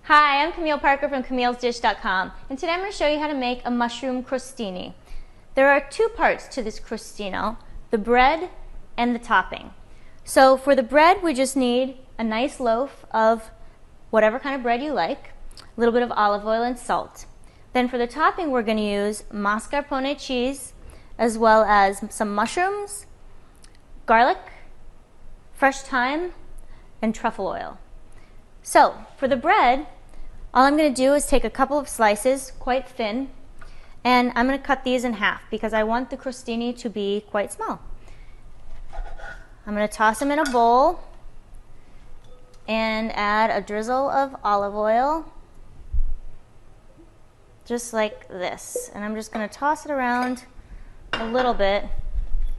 Hi, I'm Camille Parker from Camille'sDish.com, and today I'm going to show you how to make a mushroom crostini. There are two parts to this crostino, the bread and the topping. So for the bread, we just need a nice loaf of whatever kind of bread you like, a little bit of olive oil and salt. Then for the topping, we're going to use mascarpone cheese, as well as some mushrooms, garlic, fresh thyme, and truffle oil. So for the bread, all I'm going to do is take a couple of slices, quite thin, and I'm going to cut these in half because I want the crostini to be quite small. I'm going to toss them in a bowl and add a drizzle of olive oil, just like this. And I'm just going to toss it around a little bit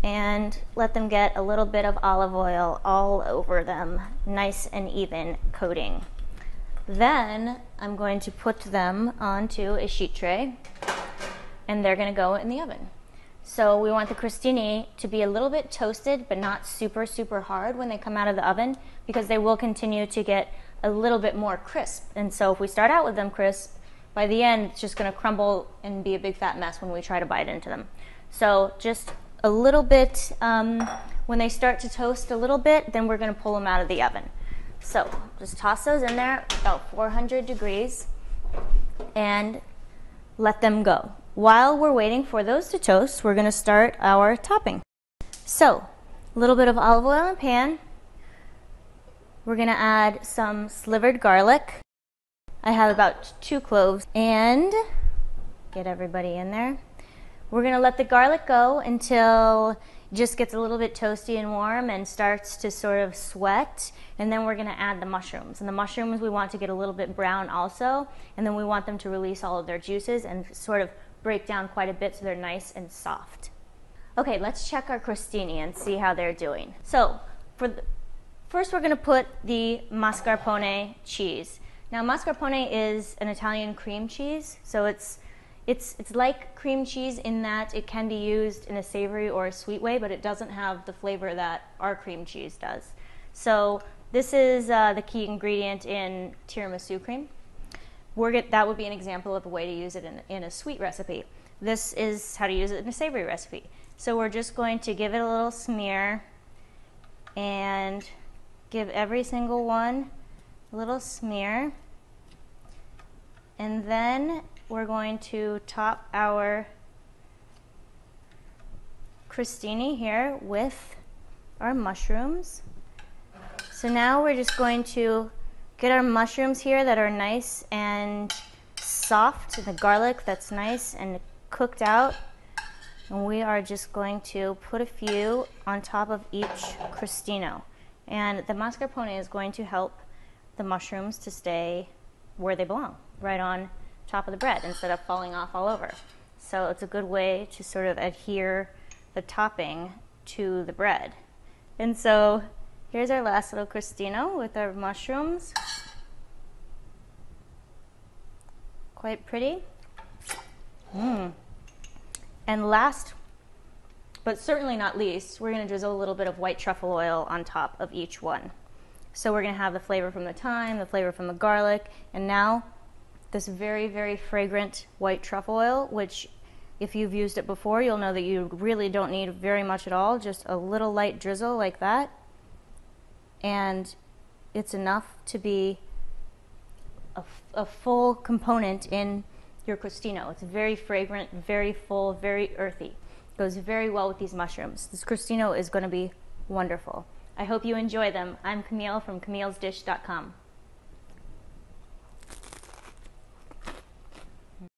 and let them get a little bit of olive oil all over them, nice and even coating. Then I'm going to put them onto a sheet tray and they're going to go in the oven. So we want the crostini to be a little bit toasted but not super hard when they come out of the oven, because they will continue to get a little bit more crisp. And so if we start out with them crisp, by the end it's just going to crumble and be a big fat mess when we try to bite into them. So just a little bit, when they start to toast a little bit, then we're going to pull them out of the oven. So just toss those in there about 400 degrees and let them go. While we're waiting for those to toast, we're going to start our topping. So a little bit of olive oil in the pan. We're going to add some slivered garlic. I have about 2 cloves, and get everybody in there. We're going to let the garlic go until it just gets a little bit toasty and warm and starts to sort of sweat, and then we're going to add the mushrooms. And the mushrooms we want to get a little bit brown also, and then we want them to release all of their juices and sort of break down quite a bit so they're nice and soft. Okay, let's check our crostini and see how they're doing. So first we're going to put the mascarpone cheese. Now mascarpone is an Italian cream cheese, so it's like cream cheese in that it can be used in a savory or a sweet way, but it doesn't have the flavor that our cream cheese does. So this is the key ingredient in tiramisu cream. That would be an example of a way to use it in a sweet recipe. This is how to use it in a savory recipe. So we're just going to give it a little smear and give every single one a little smear. And then we're going to top our crostini here with our mushrooms. So now we're just going to get our mushrooms here that are nice and soft, and the garlic that's nice and cooked out. And we are just going to put a few on top of each crostino. And the mascarpone is going to help the mushrooms to stay where they belong, right on top of the bread instead of falling off all over. So it's a good way to sort of adhere the topping to the bread. And so here's our last little crostino with our mushrooms. Quite pretty. And last, but certainly not least, we're going to drizzle a little bit of white truffle oil on top of each one. So we're going to have the flavor from the thyme, the flavor from the garlic, and now this very fragrant white truffle oil, which if you've used it before, you'll know that you really don't need very much at all, just a little light drizzle like that. And it's enough to be a full component in your crostino. It's very fragrant, very full, very earthy. Goes very well with these mushrooms. This crostino is going to be wonderful. I hope you enjoy them. I'm Camille from Camille'sDish.com.